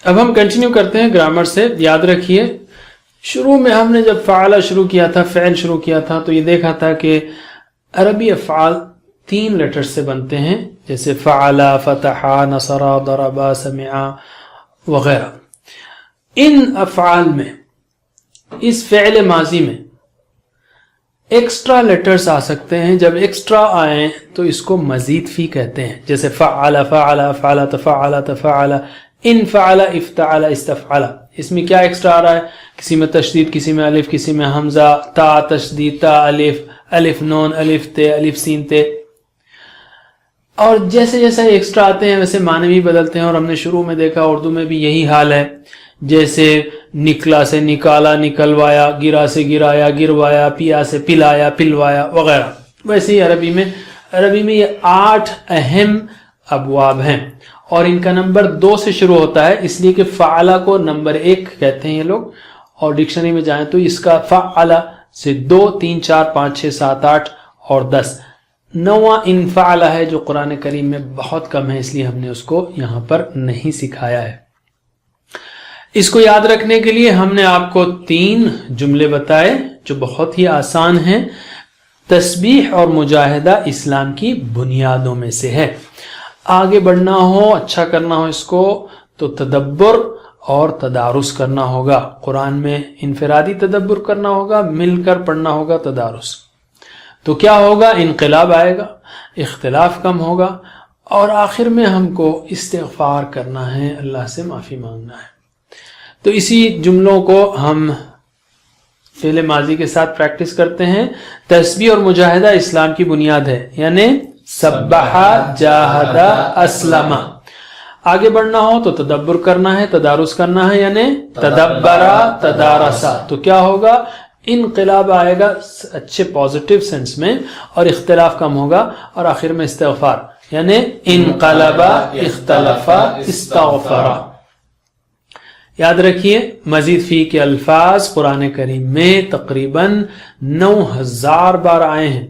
اب ہم کنٹینیو کرتے ہیں گرامر سے. یاد رکھیے شروع میں ہم نے جب فعل شروع کیا تھا، فعل شروع کیا تھا، تو یہ دیکھا تھا کہ عربی افعال 3 لیٹر سے بنتے ہیں، جیسے فعل، فتح، نصر، ضرب، سمع وغیرہ. ان افعال میں، اس فعل ماضی میں ایکسٹرا لیٹرز آ سکتے ہیں. جب ایکسٹرا آئیں تو اس کو مزید فی کہتے ہیں، جیسے فعل، فعل، فعل، تفعل، تفعل، انفعل، افتعل، استفعل. اس میں کیا ایکسٹرا آ رہا ہے؟ کسی میں تشدید، کسی میں الف، کسی میں حمزہ، تا تشدید، تا الف، الف نون، الف تے، الف سین تے. اور جیسے جیسے ایکسٹرا آتے ہیں ویسے معنی بھی بدلتے ہیں. اور ہم نے شروع میں دیکھا اردو میں بھی یہی حال ہے، جیسے نکلا سے نکالا، نکلوایا، گرا سے گرایا، گروایا، پیا سے پلایا، پلوایا وغیرہ. ویسے ہی عربی میں یہ 8 اہم ابواب ہیں، اور ان کا نمبر 2 سے شروع ہوتا ہے، اس لیے کہ فعلا کو نمبر 1 کہتے ہیں یہ لوگ. اور ڈکشنری میں جائیں تو اس کا فعلا سے 2، 3، 4، 5، 6، 7، 8 اور 10. 9واں انفعل ہے جو قرآن کریم میں بہت کم ہے، اس لیے ہم نے اس کو یہاں پر نہیں سکھایا ہے. اس کو یاد رکھنے کے لیے ہم نے آپ کو 3 جملے بتائے جو بہت ہی آسان ہیں. تسبیح اور مجاہدہ اسلام کی بنیادوں میں سے ہے. آگے بڑھنا ہو، اچھا کرنا ہو اس کو، تو تدبر اور تدارس کرنا ہوگا. قرآن میں انفرادی تدبر کرنا ہوگا، مل کر پڑھنا ہوگا تدارس. تو کیا ہوگا؟ انقلاب آئے گا، اختلاف کم ہوگا، اور آخر میں ہم کو استغفار کرنا ہے، اللہ سے معافی مانگنا ہے. تو اسی جملوں کو ہم فعل ماضی کے ساتھ پریکٹس کرتے ہیں. تسبیح اور مجاہدہ اسلام کی بنیاد ہے، یعنی سبح، جاہد، اسلم. آگے بڑھنا ہو تو تدبر کرنا ہے، تدارس کرنا ہے، یعنی تدبرا، تدارسا. تو کیا ہوگا؟ انقلاب آئے گا اچھے پازیٹیو سینس میں، اور اختلاف کم ہوگا، اور آخر میں استغفار، یعنی انقلبا، اختلفا، استغفرا. یاد رکھیے مزید فی کے الفاظ قرآن کریم میں تقریباً 9000 بار آئے ہیں،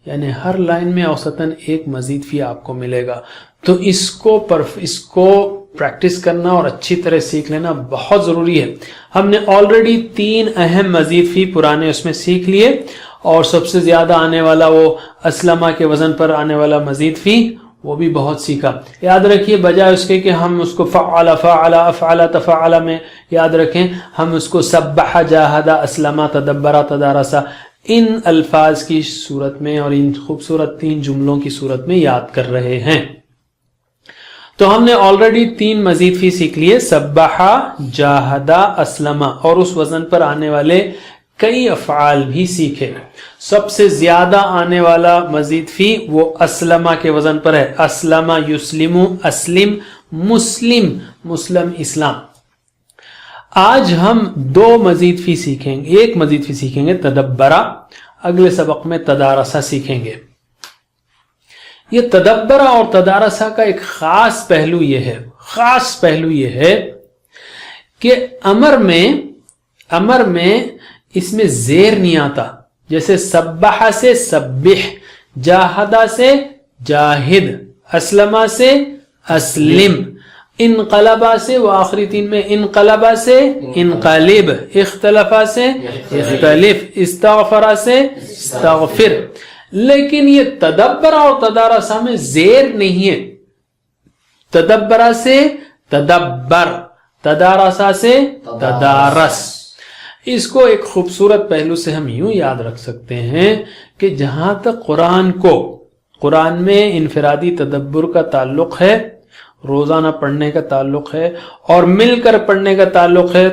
یعنی ہر لائن میں اوسطاً 1 مزید فی آپ کو ملے گا. تو اس کو پریکٹس کرنا اور اچھی طرح سیکھ لینا بہت ضروری ہے. ہم نے آلریڈی 3 اہم مزید فی پرانے اس میں سیکھ لیے، اور سب سے زیادہ آنے والا وہ اسلمہ کے وزن پر آنے والا مزید فی، وہ بھی بہت سیکھا. یاد رکھیے بجائے اس کے کہ ہم اس کو فعل، فعل، افعل، تفعل میں یاد رکھیں، ہم اس کو سبح، جاہد، اسلم، تدبر، تدارسا ان الفاظ کی صورت میں اور ان خوبصورت 3 جملوں کی صورت میں یاد کر رہے ہیں. تو ہم نے آلریڈی 3 مزید فی سیکھ لیے، سبح، جاہد، اسلم، اور اس وزن پر آنے والے کئی افعال بھی سیکھے. سب سے زیادہ آنے والا مزید فی وہ اسلمہ کے وزن پر ہے. اسلم، یسلم، اسلم، مسلم، مسلم، اسلام. آج ہم 2 مزید فی سیکھیں گے. 1 مزید فی سیکھیں گے تدبرہ، اگلے سبق میں تدارسہ سیکھیں گے. یہ تدبرہ اور تدارسہ کا ایک خاص پہلو یہ ہے کہ امر میں اس میں زیر نہیں آتا. جیسے سبح سے سبح، جاہدہ سے جاہد، اسلمہ سے اسلم، انقلبہ سے وہ آخری 3 میں انقلبہ سے انقلب، اختلفہ سے اختلف، استغفرہ سے استغفر. لیکن یہ تدبر اور تدارسہ میں زیر نہیں ہے. تدبرہ سے تدبر، تدارسہ سے تدارس. اس کو ایک خوبصورت پہلو سے ہم یوں یاد رکھ سکتے ہیں کہ جہاں تک قرآن میں انفرادی تدبر کا تعلق ہے، روزانہ پڑھنے کا تعلق ہے، اور مل کر پڑھنے کا تعلق ہے،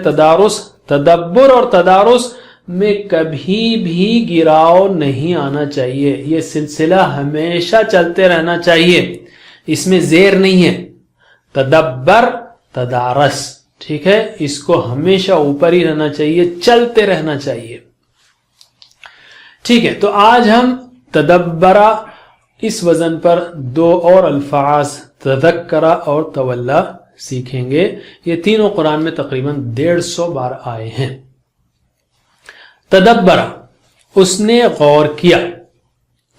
تدبر اور تدارس میں کبھی بھی گراؤ نہیں آنا چاہیے. یہ سلسلہ ہمیشہ چلتے رہنا چاہیے، اس میں زیر نہیں ہے. تدبر، تدارس، ٹھیک ہے، اس کو ہمیشہ اوپر ہی رہنا چاہیے، چلتے رہنا چاہیے. ٹھیک ہے، تو آج ہم تدبرہ اس وزن پر 2 اور الفاظ تذکرہ اور تولا سیکھیں گے. یہ تینوں قرآن میں تقریباً 150 بار آئے ہیں. تدبرہ، اس نے غور کیا،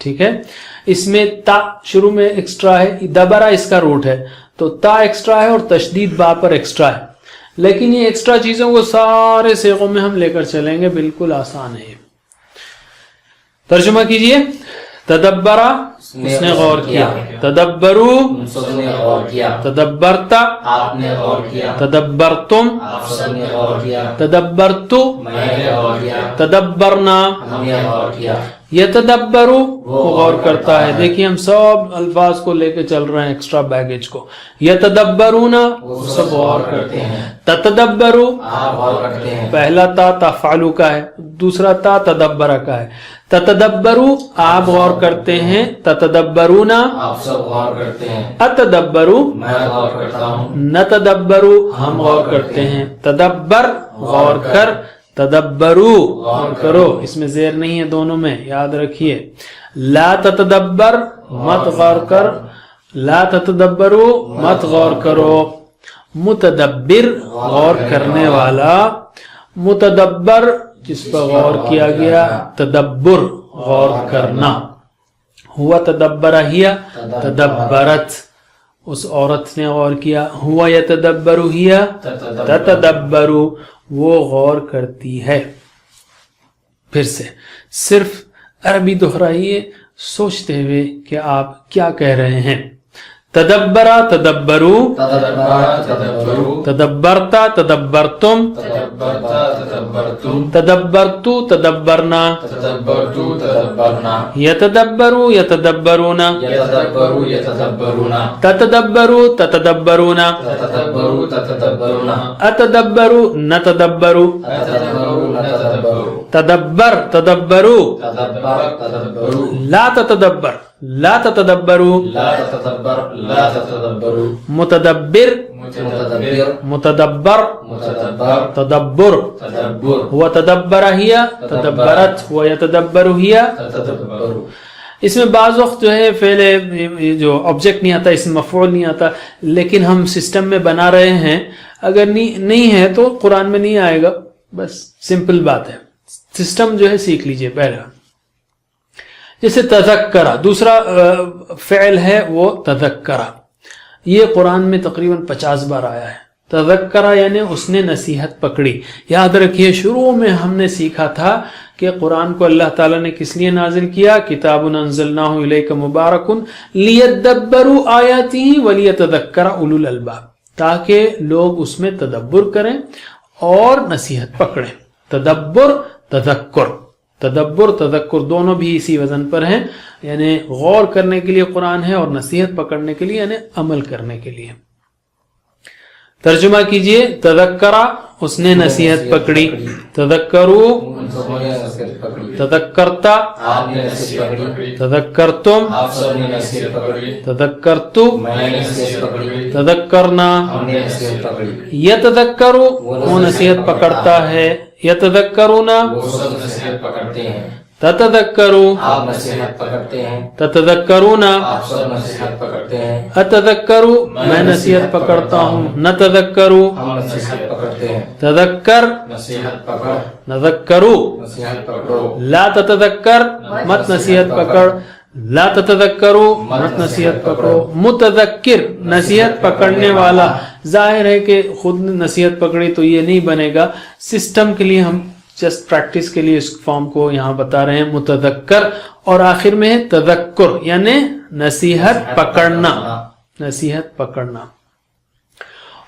ٹھیک ہے. اس میں تا شروع میں ایکسٹرا ہے، دبرہ اس کا روٹ ہے، تو تا ایکسٹرا ہے اور تشدید با پر ایکسٹرا ہے، لیکن یہ ایکسٹرا چیزوں کو سارے صیغوں میں ہم لے کر چلیں گے، بالکل آسان ہے۔ ترجمہ کیجئے، تدبرا اس نے غور کیا، تدبرو سب نے غور کیا، تدبرتا آپ نے غور کیا، تدبرتم آپ سب نے غور کیا، تدبرتو میں نے غور کیا، تدبرنا ہم نے غور کیا، یتدبرو وہ غور کرتا ہے۔ دیکھیے ہم سب الفاظ کو لے کے چل رہے ہیں، ایکسٹرا بیگیج کو۔ یتدبرونا وہ سب غور کرتے ہیں، تتدبرو آپ غور کرتے ہیں، پہلا تا تفعلو کا ہے، دوسرا تا تدبر کا ہے۔ تتدبرو آپ غور کرتے ہیں، تتدبرونا آپ سب غور کرتے ہیں، اتدبرو میں غور کرتا ہوں، نتدبرو ہم غور کرتے ہیں۔ تدبر غور کر، تدبرو غور کرو، اس میں زیر نہیں ہے دونوں میں، یاد رکھیے۔ لا تتدبر مت غور کر، لا تتدبرو مت غور کرو۔ متدبر غور کرنے والا، متدبر جس پر غور کیا گیا، تدبر غور کرنا۔ ہوا تدبر ہیا تدبرت اس عورت نے غور کیا، ہوا یتدبر ہیا تتدبر وہ غور کرتی ہے۔ پھر سے صرف عربی دہرائیے سوچتے ہوئے کہ آپ کیا کہہ رہے ہیں۔ تدبرا تدبرو، تدبرتا تدبرتم، تدبرتو تدبرنا، یتدبرو یتدبرونا، تتدبرو تتدبرونا، اتدبرو نتدبرو، تدبر تدبرو، لا تتدبر لا تتدبرو، متدبر متدبر تدبر، هو تدبر ہیا تدبرت، هو یتدبر ہیا۔ اس میں بعض وقت جو ہے فعل جو آبجیکٹ نہیں آتا، اسم مفعول نہیں آتا، لیکن ہم سسٹم میں بنا رہے ہیں، اگر نہیں ہے تو قرآن میں نہیں آئے گا، بس سمپل بات ہے، سسٹم جو ہے سیکھ لیجئے پہلا۔ جیسے تذکرہ دوسرا فعل ہے وہ تذکرہ، یہ قرآن میں تقریباً 50 بار آیا ہے۔ تذکرہ یعنی اس نے نصیحت پکڑی۔ یاد رکھیے شروع میں ہم نے سیکھا تھا کہ قرآن کو اللہ تعالیٰ نے کس لیے نازل کیا، کتاب انزلناہ الیک مبارک لیدبروا آیاتہ ولیتذکر اولو الالباب، تاکہ لوگ اس میں تدبر کریں اور نصیحت پکڑیں۔ تدبر تذکر، تدبر تذکر دونوں بھی اسی وزن پر ہیں، یعنی غور کرنے کے لیے قرآن ہے اور نصیحت پکڑنے کے لیے یعنی عمل کرنے کے لیے۔ ترجمہ کیجئے، تذکرہ اس نے نصیحت پکڑی، تذکرو تذکرتا تذکرتم تذکرتو تذکرنا، یتذکرو وہ نصیحت پکڑتا ہے، یتذکرونا تتذکرو آپ نصیحت پکڑتے ہیں، تتذکرونا آپ سب نصیحت پکڑتے ہیں، اتذکرو میں نصیحت پکڑتا ہوں، نتذکرو ہم نصیحت پکڑتے ہیں، تذکر نصیحت پکڑ، نذکرو، نصیحت پکڑو، لا تتذکر مت نصیحت پکڑ، لا تتذکرو مت نصیحت پکڑو، متذکر نصیحت پکڑنے والا، ظاہر ہے کہ خود نے نصیحت پکڑی تو یہ نہیں بنے گا، سسٹم کے لیے ہم جسٹ پریکٹس کے لیے اس فارم کو یہاں بتا رہے ہیں، متذکر، اور آخر میں ہے تذکر یعنی نصیحت پکڑنا، نصیحت پکڑنا۔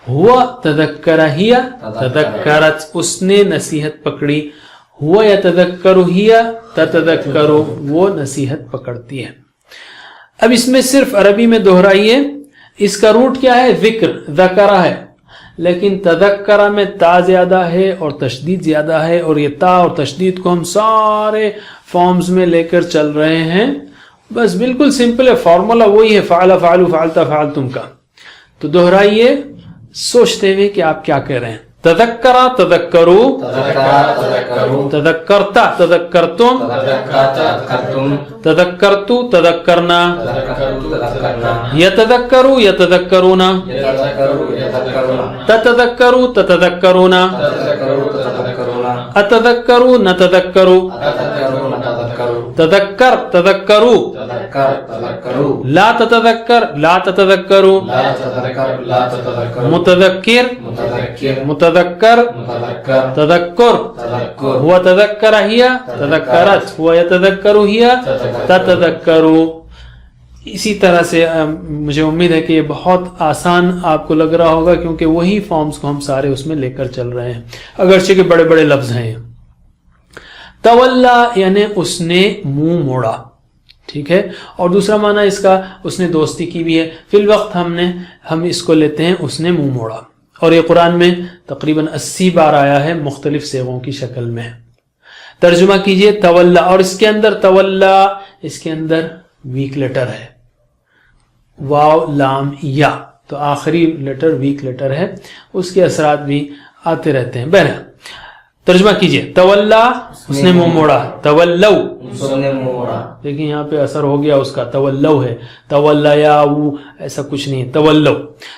ہوا تذکر ہیا تذکرت اس نے نصیحت پکڑی، ہوا یتذکر ہیا تتذکر وہ نصیحت پکڑتی ہے۔ اب اس میں صرف عربی میں دہرائیے، اس کا روٹ کیا ہے؟ ذکر، ذکرہ ہے، لیکن تذکرہ میں تا زیادہ ہے اور تشدید زیادہ ہے، اور یہ تا اور تشدید کو ہم سارے فارمز میں لے کر چل رہے ہیں، بس بالکل سمپل ہے، فارمولا وہی ہے، فعل فعلو فعلتا فعلتم کا۔ تو دہرائیے سوچتے ہوئے کہ آپ کیا کہہ رہے ہیں۔ تذکرہ تذکرو، تذکرتا تذکرتم، تذکرتو تذکرنا، یتذکرو یتذکرونا، تتذکرو تتذکرونا، اتذکرو نتذکرو، تذکر تذکرو تذکر تذکرو لا تتذکر لا تتذکرو لا تذکر لا تذکرو متذکر متذکر متذکر متذکر تذکر تذکر هو تذکر ہی تذکرت هو یتذکر ہی تتذکرو. اسی طرح سے مجھے امید ہے کہ یہ بہت آسان آپ کو لگ رہا ہوگا کیونکہ وہی فارمز کو ہم سارے اس میں لے کر چل رہے ہیں اگرچہ کہ بڑے بڑے لفظ ہیں. تولا یعنی اس نے منہ موڑا, ٹھیک ہے, اور دوسرا معنی اس کا اس نے دوستی کی بھی ہے. فی الوقت ہم اس کو لیتے ہیں اس نے منہ موڑا, اور یہ قرآن میں تقریباً 80 بار آیا ہے مختلف صیغوں کی شکل میں. ترجمہ کیجئے تولا, اور اس کے اندر تولا اس کے اندر ویک لیٹر ہے, واو لام یا, تو آخری لیٹر ویک لیٹر ہے, اس کے اثرات بھی آتے رہتے ہیں. بہرحال ترجمہ کیجئے تولا اس نے منہ موڑا, تولو اس نے منہ موڑا. دیکھیں یہاں پہ اثر ہو گیا اس کا, تولو ہے, تولا ایسا کچھ نہیں, تولو.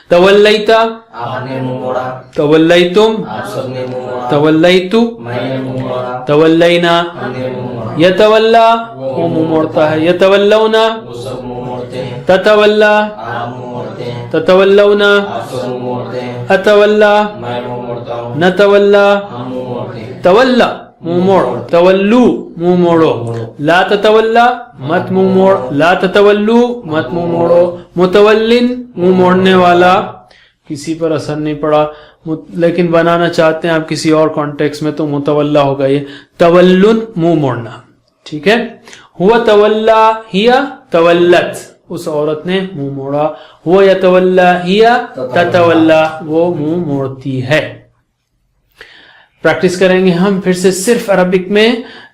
تولیتا آپ نے منہ موڑا, تولیتم آپ سب نے منہ موڑا, تولیتو میں نے منہ موڑا, تولینا. ہم نے منہ موڑا. یتولا وہ منہ موڑتا ہے, یتولونا وہ سب منہ موڑتے ہیں, تتولا آپ منہ موڑتے ہیں, تتولونا آپ سب منہ موڑتے ہیں, اتولا میں منہ موڑتا ہوں, نتولا. ہم منہ موڑتے ہیں. تولا منہ موڑ, تولو منہ موڑو, لا تتولا مت منہ موڑ, لا تتولو مت منہ موڑو. متولن منہ موڑنے والا, کسی پر اثر نہیں پڑا, لیکن بنانا چاہتے ہیں آپ کسی اور کانٹیکس میں تو متولا ہوگا یہ, تولن منہ موڑنا, ٹھیک ہے. ہوا تولا ہیا تولت اس عورت نے منہ موڑا, ہوا یتولا ہیا تتولا وہ منہ موڑتی ہے. پریکٹس کریں گے ہم پھر سے صرف عربک میں.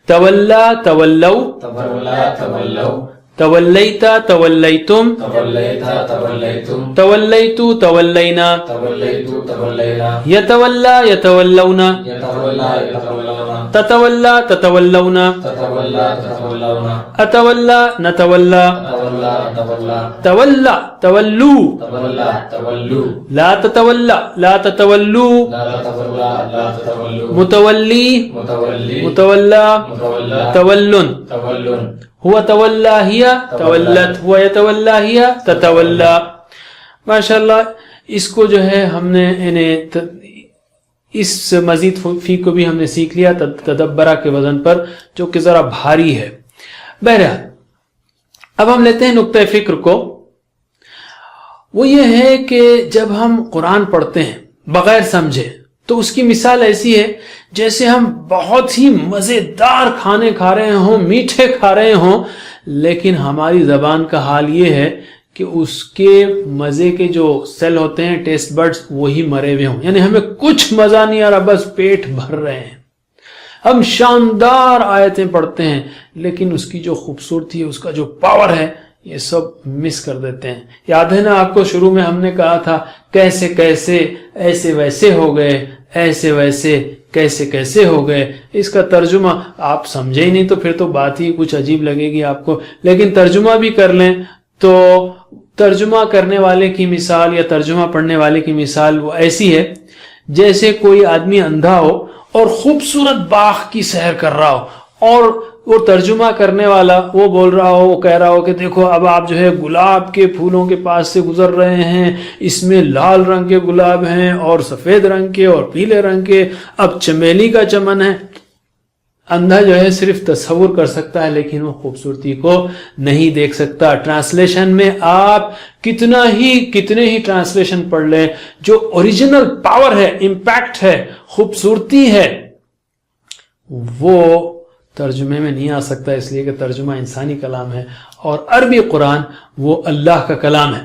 تولا تولو, تولا تولو, تولیتا تولیتم, تولیتا تولیتم, تولیتو تولینا, تولیتو تولینا, یتولا یتولونا, یتولا یتولونا, تتولا تتولونا, تتولا تتولونا, اتولا نتولا, تولا تولا, تولا تولو, تولا تولو, لا تتولا لا تتولو, لا تتولا لا تتولو, متولی متولی, متولا, متولا, تولن. تولن, ہوا تولا ہیا تولت, ہوا یتولا ہیا تتولا. ماشاءاللہ اس کو جو ہے ہم نے اس مزید فی کو بھی ہم نے سیکھ لیا تدبرہ کے وزن پر, جو کہ ذرا بھاری ہے. بہرحال اب ہم لیتے ہیں نقطہ فکر کو. وہ یہ ہے کہ جب ہم قرآن پڑھتے ہیں بغیر سمجھے تو اس کی مثال ایسی ہے جیسے ہم بہت ہی مزیدار کھانے کھا رہے ہوں, میٹھے کھا رہے ہوں, لیکن ہماری زبان کا حال یہ ہے کہ اس کے مزے کے جو سیل ہوتے ہیں ٹیسٹ بڈز وہی مرے ہوئے ہوں, یعنی ہمیں کچھ مزہ نہیں آ رہا, بس پیٹ بھر رہے ہیں. ہم شاندار آیتیں پڑھتے ہیں لیکن اس کی جو خوبصورتی ہے, اس کا جو پاور ہے, یہ سب مس کر دیتے ہیں. یاد ہے نا آپ کو شروع میں ہم نے کہا تھا کیسے کیسے ایسے ویسے ہو گئے, ایسے ویسے کیسے کیسے ہو گئے. اس کا ترجمہ آپ سمجھے ہی نہیں تو پھر تو بات ہی کچھ عجیب لگے گی آپ کو, لیکن ترجمہ بھی کر لیں تو ترجمہ کرنے والے کی مثال یا ترجمہ پڑھنے والے کی مثال وہ ایسی ہے جیسے کوئی آدمی اندھا ہو اور خوبصورت باغ کی سیر کر رہا ہو, اور وہ ترجمہ کرنے والا وہ بول رہا ہو, وہ کہہ رہا ہو کہ دیکھو اب آپ جو ہے گلاب کے پھولوں کے پاس سے گزر رہے ہیں, اس میں لال رنگ کے گلاب ہیں اور سفید رنگ کے اور پیلے رنگ کے, اب چمیلی کا چمن ہے. اندھا جو ہے صرف تصور کر سکتا ہے لیکن وہ خوبصورتی کو نہیں دیکھ سکتا. ٹرانسلیشن میں آپ کتنے ہی ٹرانسلیشن پڑھ لیں, جو اوریجنل پاور ہے, امپیکٹ ہے, خوبصورتی ہے, وہ ترجمے میں نہیں آ سکتا, اس لیے کہ ترجمہ انسانی کلام ہے اور عربی قرآن وہ اللہ کا کلام ہے.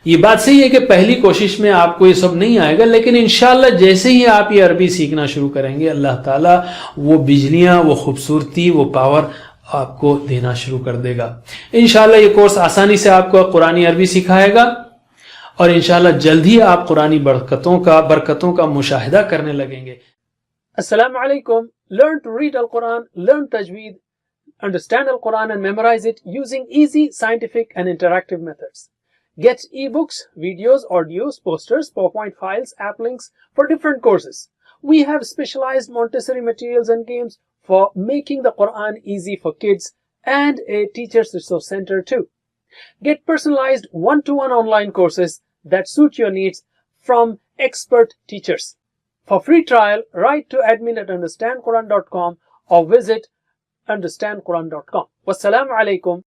یہ بات صحیح ہے کہ پہلی کوشش میں آپ کو یہ سب نہیں آئے گا, لیکن انشاءاللہ جیسے ہی آپ یہ عربی سیکھنا شروع کریں گے اللہ تعالیٰ وہ بجلیاں, وہ خوبصورتی, وہ پاور آپ کو دینا شروع کر دے گا. انشاءاللہ یہ کورس آسانی سے آپ کو قرآنی عربی سکھائے گا اور انشاءاللہ جلد ہی آپ قرآنی برکتوں کا مشاہدہ کرنے لگیں گے. السلام علیکم. Learn to read Al-Quran, learn Tajweed, understand Al-Quran and memorize it using easy, scientific and interactive methods. Get ebooks, videos, audios, posters, PowerPoint files, app links for different courses. We have specialized Montessori materials and games for making the Quran easy for kids and a teacher's resource center too. Get personalized one-to-one online courses that suit your needs from expert teachers. For free trial, write to admin@understandquran.com or visit understandquran.com. Wassalamu alaikum